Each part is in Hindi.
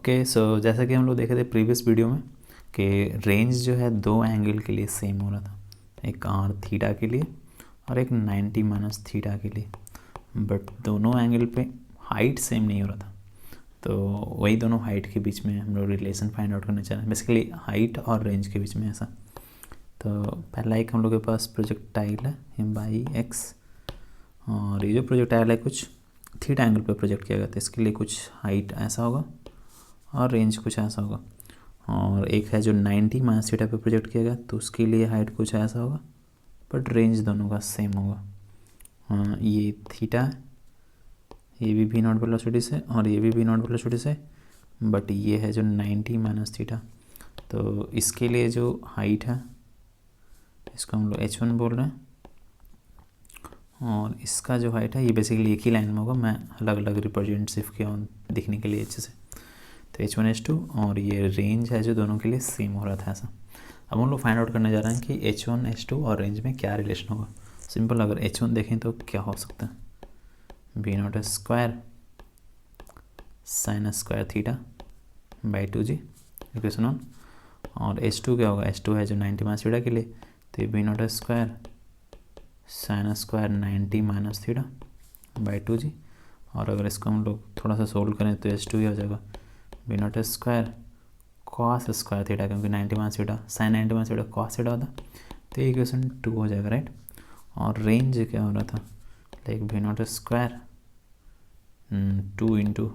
ओके, सो जैसा कि हम लोग देखे थे प्रीवियस वीडियो में कि रेंज जो है दो एंगल के लिए सेम हो रहा था, एक आर थीटा के लिए और एक 90 माइनस थीटा के लिए, बट दोनों एंगल पे हाइट सेम नहीं हो रहा था। तो वही दोनों हाइट के बीच में हम लोग रिलेशन फाइंड आउट करना चाह रहे हैं, बेसिकली हाइट और रेंज के बीच में ऐसा। तो पहला एक हम लोग के पास प्रोजेक्टाइल है एम बाई एक्स, और ये जो प्रोजेक्टाइल है कुछ थीटा एंगल पे प्रोजेक्ट किया गया था, इसके लिए कुछ हाइट ऐसा होगा और रेंज कुछ ऐसा होगा। और एक है जो 90 माइनस थीटा पे प्रोजेक्ट किया गया, तो उसके लिए हाइट कुछ ऐसा होगा बट रेंज दोनों का सेम होगा। ये थीटा है, ये भी v0 वेलोसिटी से और ये भी v0 वेलोसिटी से, बट ये है जो 90 माइनस थीटा। तो इसके लिए जो हाइट है इसको हम लोग h1 बोल रहे हैं, और इसका जो हाइट है ये बेसिकली एक ही लाइन में होगा, मैं अलग अलग रिप्रेजेंट सिर्फ किया हूँ दिखने के लिए अच्छे से। तो h1 h2 और ये रेंज है जो दोनों के लिए सेम हो रहा था ऐसा। अब हम लोग फाइंड आउट करने जा रहे हैं कि h1 h2 और रेंज में क्या रिलेशन होगा। सिंपल, अगर h1 देखें तो क्या हो सकता है, v0 square sine square theta by 2g equation 1। और h2 क्या होगा, h2 है जो 90 माइनस थीटा के लिए, तो ये v0 square sine square 90 minus theta by 2g। और अगर इसको हम लोग थोड़ा सा सोल्व करें तो h2 ही हो जाएगा v0 square cos square theta, क्योंकि 90 minus theta sine 90 minus theta cos theta होता, तो ये इक्वेशन 2 हो जाएगा, राइट। और रेंज क्या हो रहा था, like v0 square 2 into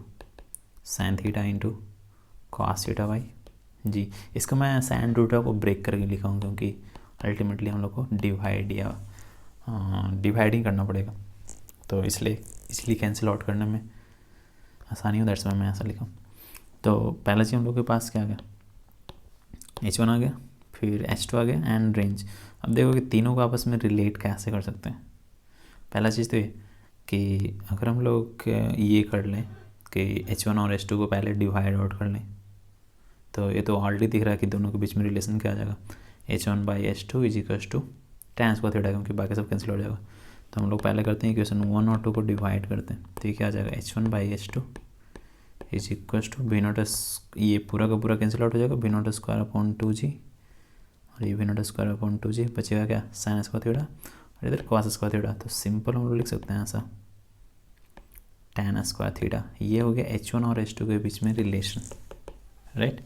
sine theta into cos theta by G. इसको मैं साइन थीटा को ब्रेक करके लिखा हूँ, क्योंकि अल्टीमेटली हम लोग को डिवाइडिंग करना पड़ेगा, तो इसलिए कैंसिल आउट करने में आसानी हो, दैट्स वाई मैं ऐसा लिखा। तो पहला चीज़ हम लोग के पास क्या आ गया, h1 आ गया, फिर h2 आ गया एंड रेंज। अब देखो कि तीनों को आपस में रिलेट कैसे कर सकते हैं। पहला चीज़ तो ये कि अगर हम लोग ये कर लें कि h1 और h2 को पहले डिवाइड आउट कर लें, तो ये तो ऑलरेडी दिख रहा है कि दोनों के बीच में रिलेशन क्या आ जाएगा, h1 by h2 is equals to tan square theta, क्योंकि बाकी सब कैंसिल हो जाएगा। तो हम लोग पहले करते हैं इक्वेशन 1 और 2 को डिवाइड करते हैं, तो ये क्या आ जाएगा, h1 by h2 is equals to v0, ये पूरा का पूरा कैंसिल आउट हो जाएगा, v0 स्क्वायर अपॉन 2g, और ये v0 स्क्वायर अपॉन 2g बचेगा क्या, साइन स्क्वायर थीटा और इधर कॉस स्क्वायर थीटा। तो सिंपल हम लोग लिख सकते हैं ऐसा tan स्क्वायर थीटा। ये हो गया h1 और h2 के बीच में रिलेशन, राइट।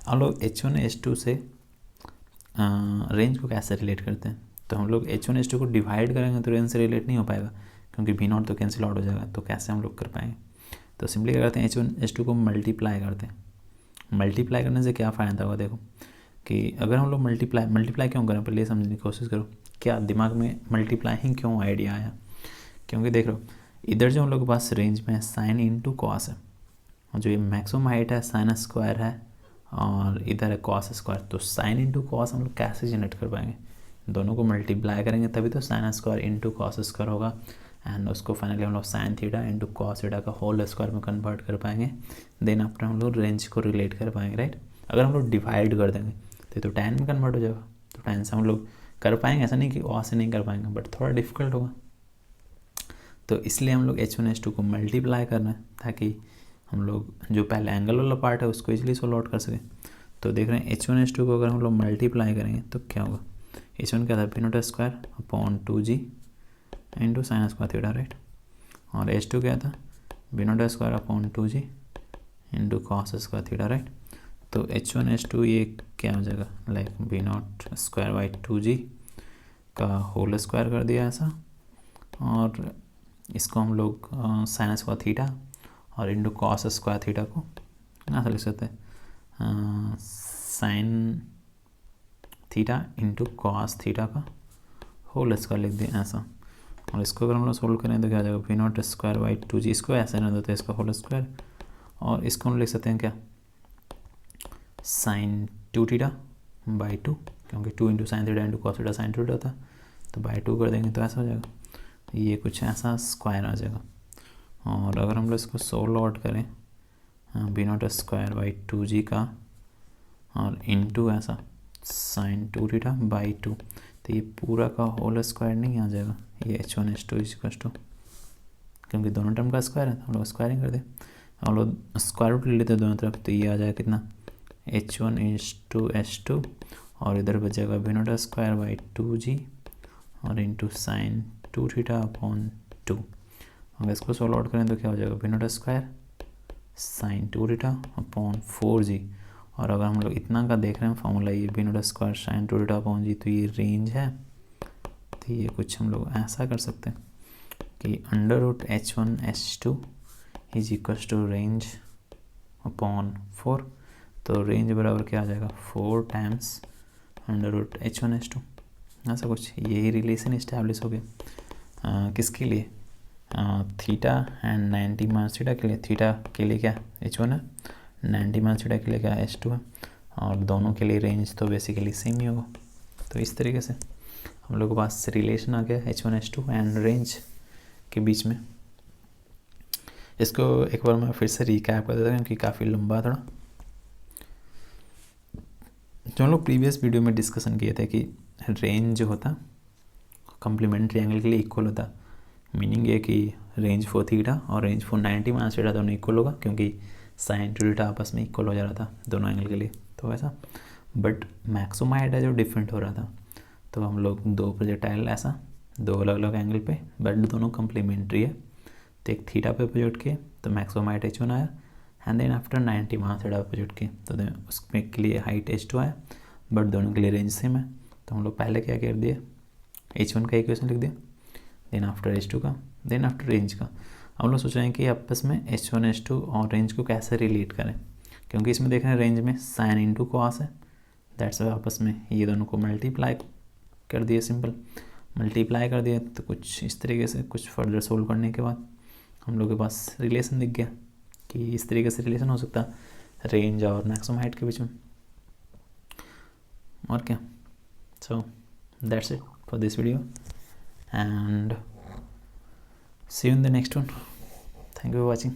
हम लोग h1 h2 से रेंज को कैसे रिलेट करते हैं, तो हम लोग h1 h2 को डिवाइड करेंगे तो रेंज से रिलेट नहीं हो पाएगा, क्योंकि v0 तो कैंसिल आउट हो जाएगा। तो कैसे हम लोग कर पाएंगे, तो सिंपली क्या करते हैं, h1 h2 को मल्टीप्लाई करते हैं। मल्टीप्लाई करने से क्या फ़ायदा होगा, देखो कि अगर हम लोग मल्टीप्लाई क्यों करें, पहले समझने की कोशिश करो, क्या दिमाग में मल्टीप्लाई क्यों आइडिया आया। क्योंकि देख लो इधर जो हम लोग के पास रेंज में है साइन इंटू कॉस है, और जो ये मैक्सिमम हाइट है साइन स्क्वायर है, और इधर है कॉस स्क्वायर। तो साइन इंटू कॉस हम लोग कैसे जनरेट कर पाएंगे, दोनों को मल्टीप्लाई करेंगे तभी तो sine square into cos square होगा, एंड उसको फाइनली हम लोग sign theta into cos theta का होल स्क्वायर में कन्वर्ट कर पाएंगे। देन आफ्टर हम लोग रेंज को रिलेट कर पाएंगे, राइट। अगर हम लोग डिवाइड कर देंगे तो टैन में कन्वर्ट हो जाएगा, तो टैन से हम लोग कर पाएंगे, ऐसा नहीं कि कॉस से नहीं कर पाएंगे, बट थोड़ा डिफिकल्ट होगा। तो इसलिए हम लोग h1 h2 को मल्टीप्लाई करना है, ताकि हम लोग जो पहले एंगल वाला पार्ट है उसको इजीली सोल्व आउट कर सकें। तो देख रहे हैं h1 h2 को अगर हम लोग मल्टीप्लाई करेंगे तो क्या होगा, h1 क्या था v0 square upon 2g into sine square theta, right. और h2 क्या था v0 square upon 2g into cos square theta, right. तो h1 h2 ये क्या हो जाएगा, like v0 square by 2g का होल स्क्वायर कर दिया ऐसा, और इसको हम लोग साइन स्क्वायर थीटा और इंटू कॉस स्क्वायर थीटा को ऐसा लिख सकते हैं, sign theta into cos theta का होल स्क्वायर लिख दिया ऐसा। और इसको अगर हम लोग सोल्व करें तो क्या आ जाएगा, v0 स्क्वायर बाई 2g, इसको ऐसे ना देते इसका होल स्क्वायर, और इसको हम लिख सकते हैं क्या, साइन 2 थीटा बाई 2, क्योंकि 2 into sine theta into cos theta sine theta होता है, तो बाई 2 कर देंगे तो ऐसा हो जाएगा, ये कुछ ऐसा स्क्वायर आ जाएगा। और अगर हम लोग इसको सोल्व आउट करें v0 स्क्वायर बाई 2g का और इंटू ऐसा साइन 2 थीटा बाई 2, तो ये पूरा का होल स्क्वायर नहीं आ जाएगा, ये h1 h2 इक्वल्स टू, क्योंकि दोनों टर्म का स्क्वायर है तो हम लोग स्क्वायरिंग कर दें। हम लोग स्क्वायर रूट ले लेते हैं दोनों तरफ, तो ये आ जाएगा कितना h1/h2 और इधर बचेगा v not square by 2g और इंटू साइन 2θ/2। अगर इसको सॉल्व आउट करें तो क्या हो जाएगा v not square sine 2θ/4g। और अगर हम लोग इतना का देख रहे हैं फॉर्मूला ये v not square sine 2θ/g, तो ये रेंज है। तो ये कुछ हम लोग ऐसा कर सकते हैं कि √h1h2 is equal to range upon 4। तो रेंज बराबर क्या आ जाएगा 4 टाइम्स √h1h2, ऐसा कुछ। यही रिलेशन इस्टेब्लिश हो गया किसके लिए, थीटा एंड 90 माइनस थीटा के लिए। थीटा के लिए क्या h1 है, 90 माइनस थीटा के लिए क्या h2 है, और दोनों के लिए रेंज तो बेसिकली सेम ही होगा। तो इस तरीके से हम लोग के पास रिलेशन आ गया h1h2 एंड रेंज के बीच में। इसको एक बार मैं फिर से रिकैप कर देता हूँ क्योंकि काफ़ी लंबा थोड़ा। जो हम लोग प्रीवियस वीडियो में डिस्कशन किए थे कि रेंज जो होता कम्प्लीमेंट्री एंगल के लिए इक्वल होता, मीनिंग ये कि रेंज फॉर थीटा और रेंज फॉर 90 माइनस थीटा दोनों इक्वल होगा, क्योंकि साइन 2θ आपस में इक्वल हो जा रहा था दोनों एंगल के लिए। तो वैसा बट मैक्सिमम हाइट है जो डिफरेंट हो रहा था। तो हम लोग दो प्रोजेक्टाइल ऐसा दो अलग अलग एंगल पे, बट दोनों कम्प्लीमेंट्री है। तो एक थीटा पे प्रोजेक्ट किए तो मैक्सिमम हाइट h1 आया, and then after 90 minus theta पे प्रोजेक्ट किए तो उसमें के लिए हाइट h2 आया, बट दोनों के लिए रेंज सेम है। तो हम लोग पहले क्या कर दिए, h1 का इक्वेशन लिख दिया, देन आफ्टर h2 का, देन आफ्टर रेंज का। हम लोग सोच रहे हैं कि आपस में h1 h2 और रेंज को कैसे रिलेट करें, क्योंकि इसमें देख रहे हैं रेंज में साइन इंटू कॉस है, दैट्स वाई आपस में ये दोनों को मल्टीप्लाई कर दिए, सिंपल मल्टीप्लाई कर दिया। तो कुछ इस तरीके से कुछ फर्दर सोल्व करने के बाद हम लोग के पास रिलेशन दिख गया कि इस तरीके से रिलेशन हो सकता है रेंज और मैक्सिमम हाइट के बीच में, और क्या। So that's it for this video and see you in the next one. Thank you for watching.